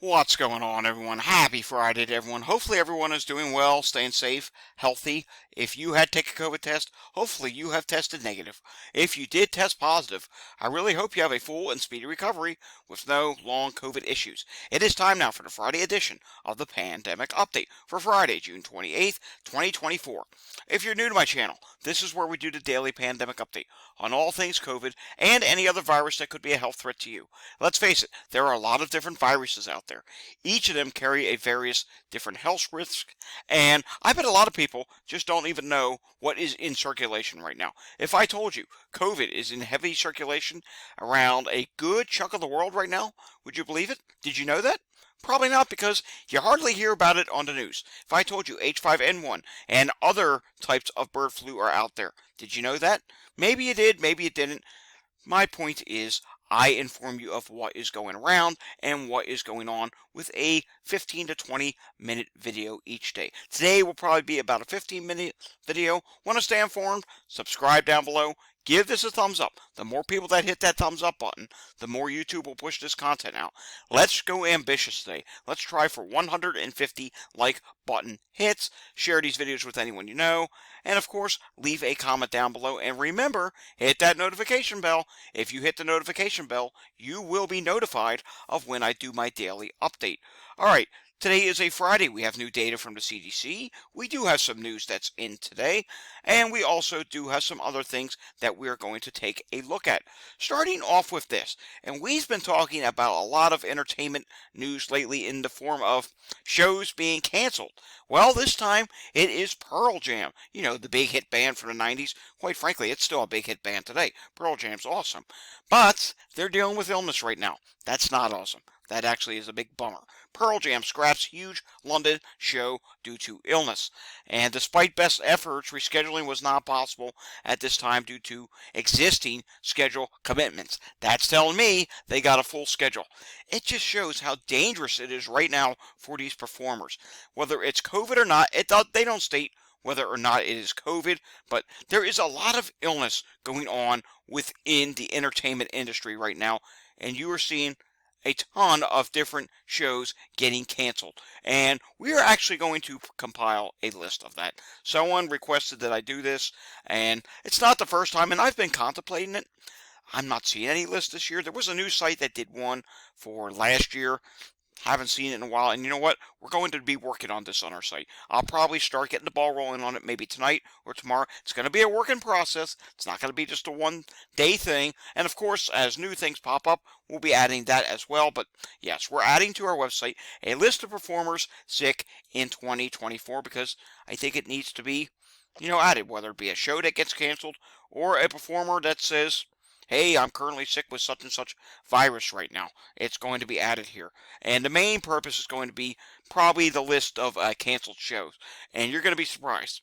What's going on, everyone? Happy Friday to everyone. Hopefully everyone is doing well, staying safe, healthy. If you had to take a COVID test, hopefully you have tested negative. If you did test positive, I really hope you have a full and speedy recovery with no long COVID issues. It is time now for the Friday edition of the Pandemic Update for Friday, June 28th, 2024. If you're new to my channel, this is where we do the daily pandemic update on all things COVID and any other virus that could be a health threat to you. Let's face it, there are a lot of different viruses out there. Each of them carry a various different health risks, and I bet a lot of people just don't even know what is in circulation right now. If I told you COVID is in heavy circulation around a good chunk of the world right now, would you believe it? Did you know that? Probably not, because you hardly hear about it on the news. If I told you H5N1 and other types of bird flu are out there, did you know that? Maybe you did, maybe you didn't. My point is, I inform you of what is going around and what is going on with a 15 to 20 minute video each day. Today will probably be about a 15-minute video. Want to stay informed? Subscribe down below. Give this a thumbs up. The more people that hit that thumbs up button, the more YouTube will push this content out. Let's go ambitious today. Let's try for 150 like button hits. Share these videos with anyone you know. And of course, leave a comment down below. And remember, hit that notification bell. If you hit the notification bell, you will be notified of when I do my daily update. Alright, today is a Friday. We have new data from the CDC. We do have some news that's in today. And we also do have some other things that we're going to take a look at. Starting off with this, and we've been talking about a lot of entertainment news lately in the form of shows being canceled. Well, this time it is Pearl Jam. You know, the big hit band from the 90s. Quite frankly, it's still a big hit band today. Pearl Jam's awesome. But they're dealing with illness right now. That's not awesome. That actually is a big bummer. Pearl Jam scraps huge London show due to illness. And despite best efforts, rescheduling was not possible at this time due to existing schedule commitments. That's telling me they got a full schedule. It just shows how dangerous it is right now for these performers. Whether it's COVID or not, they don't state whether or not it is COVID, but there is a lot of illness going on within the entertainment industry right now, and you are seeing a ton of different shows getting canceled. And we are actually going to compile a list of that. Someone requested that I do this, and it's not the first time, and I've been contemplating it. I'm not seeing any list this year. There was a news site that did one for last year. Haven't seen it in a while, and you know what? We're going to be working on this on our site. I'll probably start getting the ball rolling on it maybe tonight or tomorrow. It's going to be a working process. It's not going to be just a one-day thing. And of course, as new things pop up, we'll be adding that as well. But yes, we're adding to our website a list of performers sick in 2024 because I think it needs to be, added, whether it be a show that gets canceled or a performer that says, hey, I'm currently sick with such and such virus right now. It's going to be added here. And the main purpose is going to be probably the list of canceled shows. And you're going to be surprised.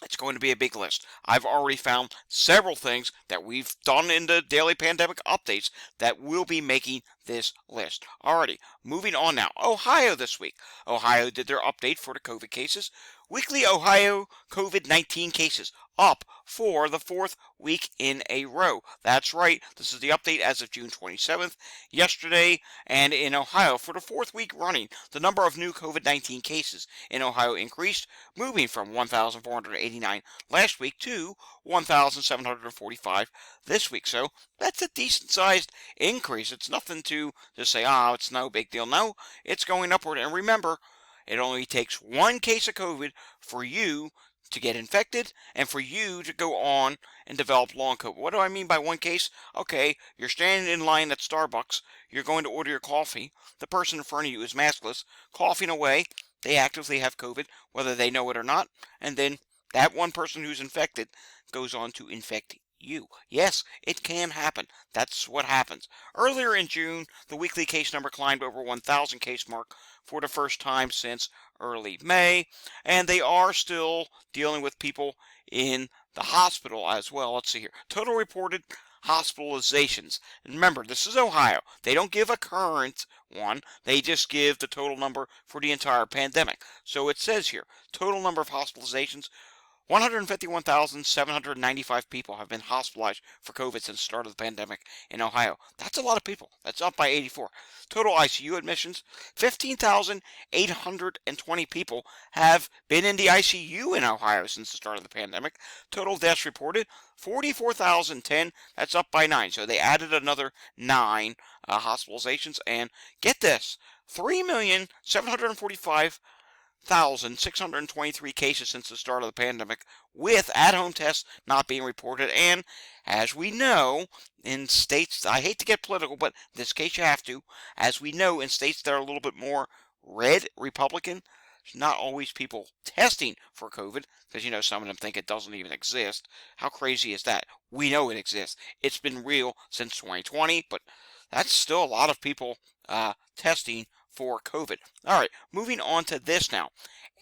It's going to be a big list. I've already found several things that we've done in the daily pandemic updates that will be making this list. Alrighty, moving on now. Ohio this week. Ohio did their update for the COVID cases. Weekly Ohio COVID-19 cases up for the fourth week in a row. That's right, this is the update as of June 27th, yesterday, and in Ohio for the fourth week running, the number of new COVID-19 cases in Ohio increased, moving from 1,489 last week to 1,745 this week. So that's a decent-sized increase. It's nothing to just say, it's no big deal. No, it's going upward. And remember, it only takes one case of COVID for you to get infected and for you to go on and develop long COVID. What do I mean by one case? Okay, you're standing in line at Starbucks. You're going to order your coffee. The person in front of you is maskless, coughing away. They actively have COVID, whether they know it or not. And then that one person who's infected goes on to infect you. Yes, it can happen. That's what happens. Earlier in June, the weekly case number climbed over 1,000 case mark for the first time since early May, and they are still dealing with people in the hospital as well. Let's see here. Total reported hospitalizations. And remember, this is Ohio. They don't give a current one. They just give the total number for the entire pandemic. So it says here, total number of hospitalizations, 151,795 people have been hospitalized for COVID since the start of the pandemic in Ohio. That's a lot of people. That's up by 84. Total ICU admissions, 15,820 people have been in the ICU in Ohio since the start of the pandemic. Total deaths reported, 44,010. That's up by 9. So they added another 9 hospitalizations. And get this, 3,745,623 cases since the start of the pandemic, with at-home tests not being reported. And as we know, in states, I hate to get political, but in this case you have to, as we know, in states that are a little bit more red Republican, there's not always people testing for COVID, because some of them think it doesn't even exist. How crazy is that? We know it exists. It's been real since 2020, but that's still a lot of people testing for COVID. All right, moving on to this now.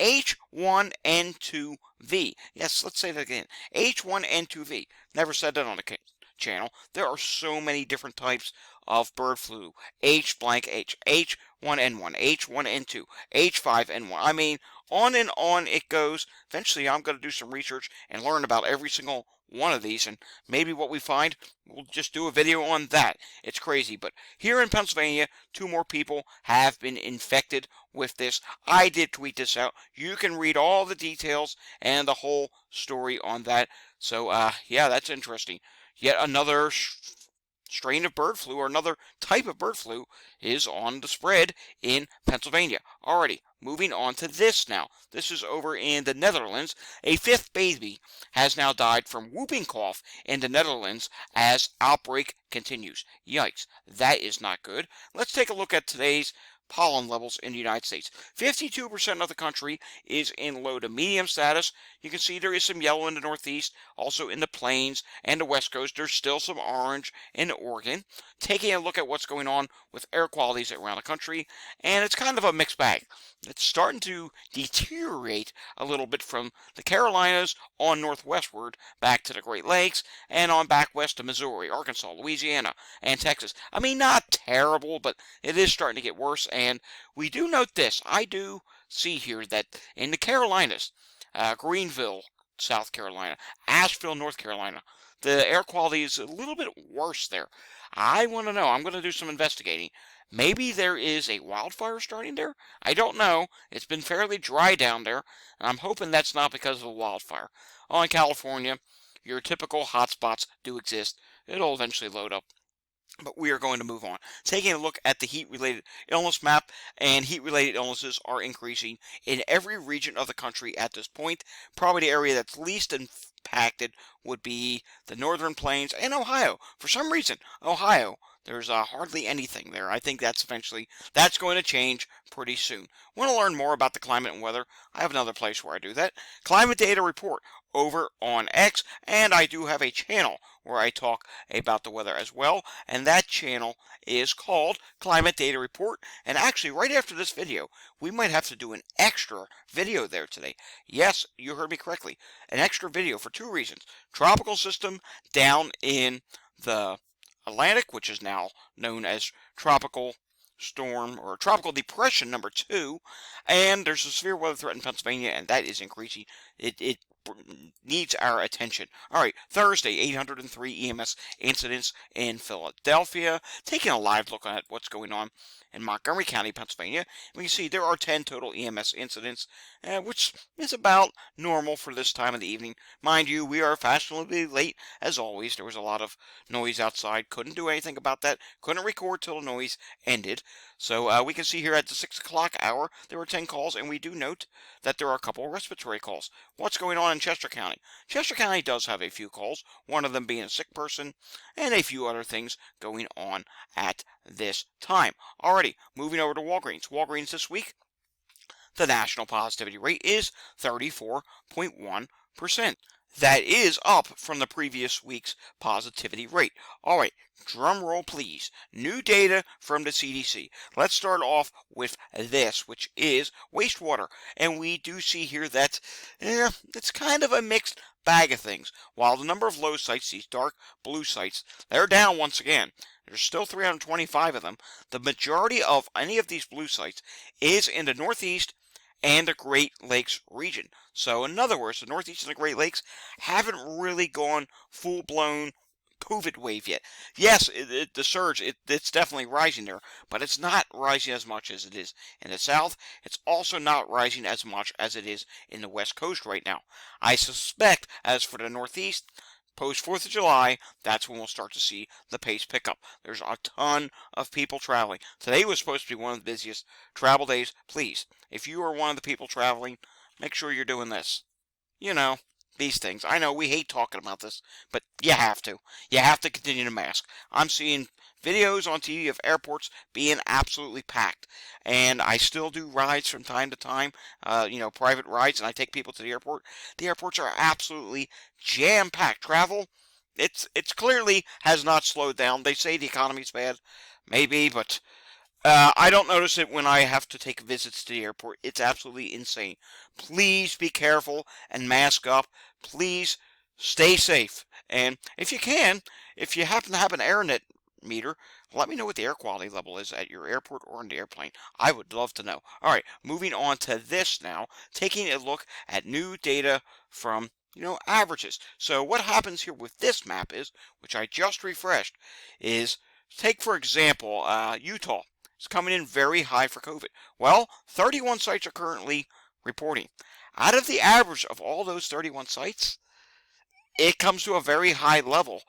H1N2V. Yes, let's say that again. H1N2V. Never said that on the channel. There are so many different types of bird flu. H blank H. H1N1, H1N2, H5N1. I mean, on and on it goes. Eventually, I'm going to do some research and learn about every single one of these, and maybe what we find, we'll just do a video on that. It's crazy, but here in Pennsylvania, 2 more people have been infected with this. I did tweet this out. You can read all the details and the whole story on that. So, yeah, that's interesting. Yet another strain of bird flu, or another type of bird flu, is on the spread in Pennsylvania. Alrighty, moving on to this now. This is over in the Netherlands. A 5th baby has now died from whooping cough in the Netherlands as outbreak continues. Yikes, that is not good. Let's take a look at today's pollen levels in the United States. 52% of the country is in low to medium status. You can see there is some yellow in the Northeast, also in the Plains and the West Coast. There's still some orange in Oregon. Taking a look at what's going on with air qualities around the country, and it's kind of a mixed bag. It's starting to deteriorate a little bit from the Carolinas on northwestward back to the Great Lakes, and on back west to Missouri, Arkansas, Louisiana, and Texas. I mean, not terrible, but it is starting to get worse. And we do note this. I do see here that in the Carolinas, Greenville, South Carolina, Asheville, North Carolina, the air quality is a little bit worse there. I want to know. I'm going to do some investigating. Maybe there is a wildfire starting there? I don't know. It's been fairly dry down there, and I'm hoping that's not because of a wildfire. Oh, in California, your typical hotspots do exist. It'll eventually load up. But we are going to move on. Taking a look at the heat-related illness map, and heat-related illnesses are increasing in every region of the country at this point. Probably the area that's least impacted would be the Northern Plains and Ohio. For some reason, Ohio, there's hardly anything there. I think that's going to change pretty soon. Want to learn more about the climate and weather? I have another place where I do that. Climate Data Report over on X, and I do have a channel where I talk about the weather as well, and that channel is called Climate Data Report. And actually, right after this video, we might have to do an extra video there today. Yes, you heard me correctly. An extra video for 2 reasons. Tropical system down in the Atlantic, which is now known as Tropical Storm or Tropical Depression number 2, and there's a severe weather threat in Pennsylvania, and that is increasing. It needs our attention. All right, Thursday, 803 EMS incidents in Philadelphia. Taking a live look at what's going on in Montgomery County, Pennsylvania. We can see there are 10 total EMS incidents, which is about normal for this time of the evening. Mind you, we are fashionably late, as always. There was a lot of noise outside. Couldn't do anything about that. Couldn't record till the noise ended. So we can see here at the 6 o'clock hour, there were 10 calls, and we do note that there are a couple of respiratory calls. What's going on in Chester County? Chester County does have a few calls, one of them being a sick person, and a few other things going on at this time. Alrighty, moving over to Walgreens. Walgreens this week, the national positivity rate is 34.1%. That is up from the previous week's positivity rate. All right, drum roll please. New data from the CDC. Let's start off with this, which is wastewater. And we do see here that it's kind of a mixed bag of things. While the number of low sites, these dark blue sites, they're down once again. There's still 325 of them. The majority of any of these blue sites is in the Northeast and the Great Lakes region. So in other words, the Northeast and the Great Lakes haven't really gone full-blown COVID wave yet. Yes, the surge, it's definitely rising there, but it's not rising as much as it is in the South. It's also not rising as much as it is in the West Coast right now. I suspect, as for the Northeast, post 4th of July, that's when we'll start to see the pace pick up. There's a ton of people traveling. Today was supposed to be one of the busiest travel days. Please, if you are one of the people traveling, make sure you're doing this. You know, these things. I know we hate talking about this, but you have to. You have to continue to mask. I'm seeing videos on TV of airports being absolutely packed, and I still do rides from time to time, private rides, and I take people to the airport. The airports are absolutely jam-packed. Travel, it's clearly has not slowed down. They say the economy's bad, maybe, but I don't notice it when I have to take visits to the airport. It's absolutely insane. Please be careful and mask up. Please stay safe. And if you can, if you happen to have an AirNet meter, let me know what the air quality level is at your airport or in the airplane. I would love to know. All right, moving on to this now, taking a look at new data from averages. So what happens here with this map is, which I just refreshed, is take for example Utah. It's coming in very high for COVID. Well, 31 sites are currently reporting. Out of the average of all those 31 sites, it comes to a very high level.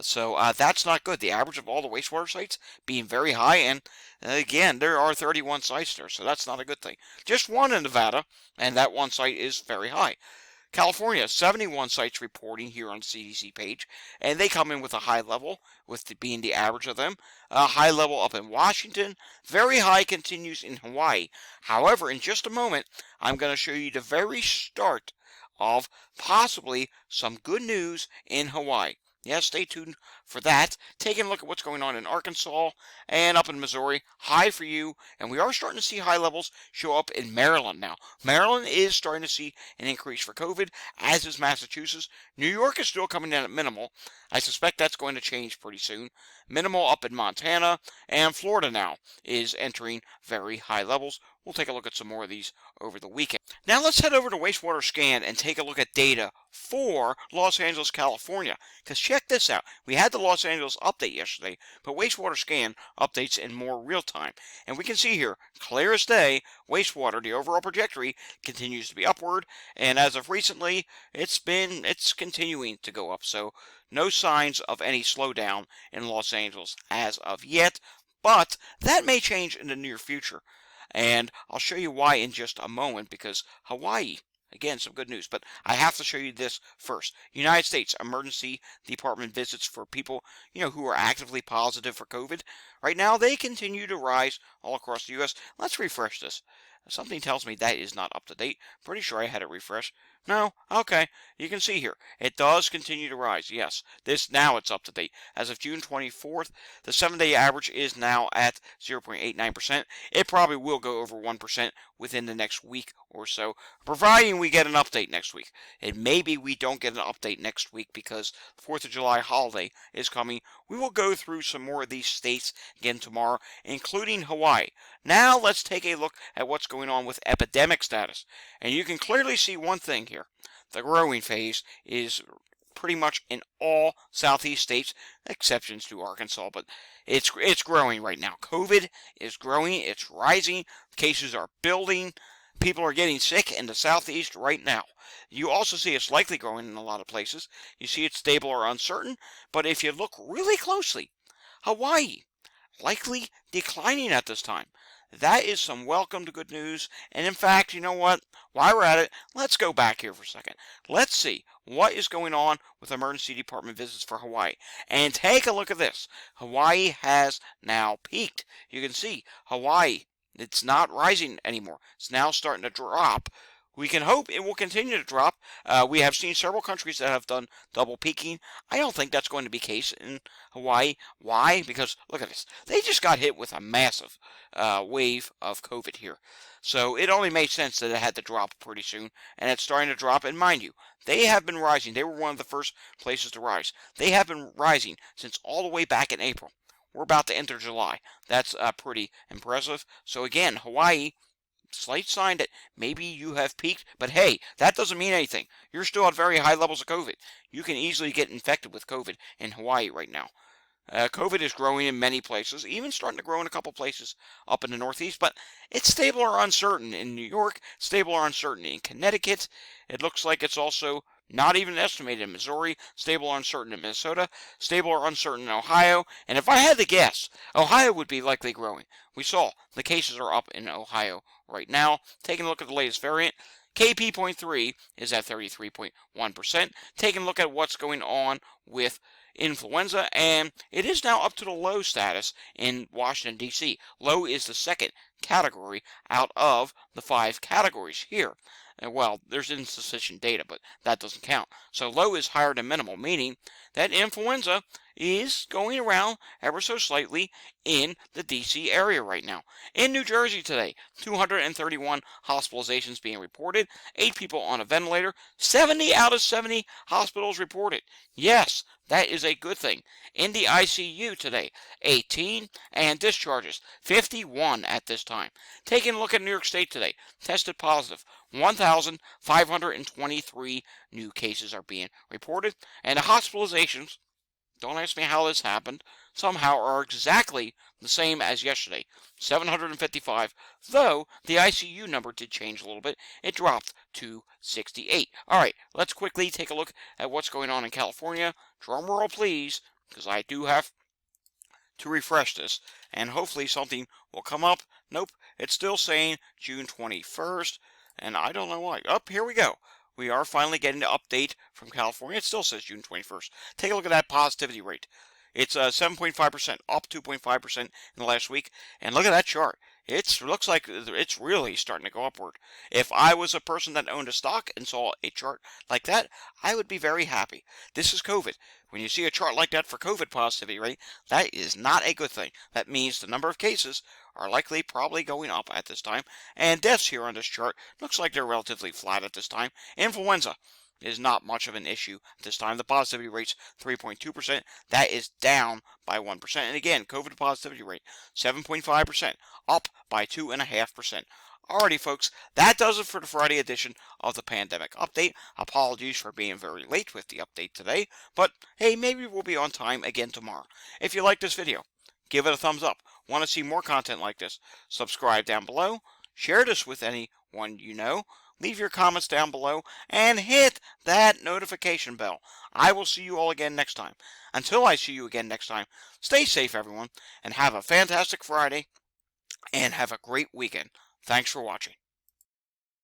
So that's not good. The average of all the wastewater sites being very high, and again, there are 31 sites there, so that's not a good thing. Just one in Nevada, and that one site is very high. California, 71 sites reporting here on the CDC page, and they come in with a high level, being the average of them. A high level up in Washington, very high continues in Hawaii. However, in just a moment, I'm going to show you the very start of possibly some good news in Hawaii. Yes, stay tuned for that. Taking a look at what's going on in Arkansas and up in Missouri. High for you. And we are starting to see high levels show up in Maryland now. Maryland is starting to see an increase for COVID, as is Massachusetts. New York is still coming in at minimal. I suspect that's going to change pretty soon. Minimal up in Montana. And Florida now is entering very high levels. We'll take a look at some more of these over the weekend. Now let's head over to Wastewater Scan and take a look at data for Los Angeles, California. Because check this out. We had the Los Angeles update yesterday, but Wastewater Scan updates in more real time. And we can see here, clear as day, wastewater, the overall trajectory, continues to be upward. And as of recently, it's continuing to go up. So no signs of any slowdown in Los Angeles as of yet. But that may change in the near future. And I'll show you why in just a moment, because Hawaii, again, some good news. But I have to show you this first. United States Emergency Department visits for people, who are actively positive for COVID. Right now, they continue to rise all across the U.S. Let's refresh this. Something tells me that is not up to date. Pretty sure I had it refreshed. No? Okay. You can see here. It does continue to rise. Yes. Now it's up to date. As of June 24th, the 7-day average is now at 0.89%. It probably will go over 1% within the next week or so, providing we get an update next week. And maybe we don't get an update next week because the 4th of July holiday is coming. We will go through some more of these states again tomorrow, including Hawaii. Now let's take a look at what's going on with epidemic status. And you can clearly see one thing here. The growing phase is pretty much in all southeast states, exceptions to Arkansas, but it's growing right now. COVID is growing, it's rising, cases are building, people are getting sick in the southeast right now. You also see it's likely growing in a lot of places. You see it's stable or uncertain, but if you look really closely, Hawaii, likely declining at this time. That is some welcome to good news. And in fact, you know what? While we're at it, let's go back here for a second. Let's see what is going on with emergency department visits for Hawaii. And take a look at this. Hawaii has now peaked. You can see Hawaii, it's not rising anymore. It's now starting to drop. We can hope it will continue to drop. We have seen several countries that have done double peaking. I don't think that's going to be the case in Hawaii. Why? Because look at this. They just got hit with a massive wave of COVID here. So it only made sense that it had to drop pretty soon. And it's starting to drop. And mind you, they have been rising. They were one of the first places to rise. They have been rising since all the way back in April. We're about to enter July. That's pretty impressive. So again, Hawaii, slight sign that maybe you have peaked, but hey, that doesn't mean anything. You're still at very high levels of COVID. You can easily get infected with COVID in Hawaii right now. COVID is growing in many places, even starting to grow in a couple places up in the Northeast, but it's stable or uncertain in New York, stable or uncertain in Connecticut. It looks like it's also not even estimated in Missouri, stable or uncertain in Minnesota, stable or uncertain in Ohio, and if I had to guess, Ohio would be likely growing. We saw the cases are up in Ohio right now. Taking a look at the latest variant, KP.3 is at 33.1%. Taking a look at what's going on with influenza, and it is now up to the low status in Washington, D.C. Low is the second category out of the 5 categories here. And well, there's insufficient data, but that doesn't count. So low is higher than minimal, meaning that influenza is going around ever so slightly in the D.C. area right now. In New Jersey today, 231 hospitalizations being reported, 8 people on a ventilator, 70 out of 70 hospitals reported. Yes, that is a good thing. In the ICU today, 18, and discharges, 51 at this time. Taking a look at New York State today, tested positive, 1,523 new cases are being reported, and the hospitalizations, don't ask me how this happened, somehow are exactly the same as yesterday, 755, though the ICU number did change a little bit. It dropped to 68. All right, let's quickly take a look at what's going on in California. Drum roll, please, because I do have to refresh this, and hopefully something will come up. Nope, it's still saying June 21st, and I don't know why. Here we go. We are finally getting the update from California. It still says June 21st. Take a look at that positivity rate. It's 7.5%, up 2.5% in the last week. And look at that chart. It looks like it's really starting to go upward. If I was a person that owned a stock and saw a chart like that, I would be very happy. This is COVID. When you see a chart like that for COVID positivity rate, that is not a good thing. That means the number of cases are likely probably going up at this time. And deaths here on this chart looks like they're relatively flat at this time. Influenza is not much of an issue at this time. The positivity rate's 3.2%. That is down by 1%. And again, COVID positivity rate, 7.5%, up by 2.5%. Alrighty, folks, that does it for the Friday edition of the Pandemic Update. Apologies for being very late with the update today, but hey, maybe we'll be on time again tomorrow. If you like this video, give it a thumbs up. Want to see more content like this? Subscribe down below. Share this with anyone you know. Leave your comments down below and hit that notification bell. I will see you all again next time. Until I see you again next time, stay safe, everyone, and have a fantastic Friday and have a great weekend. Thanks for watching.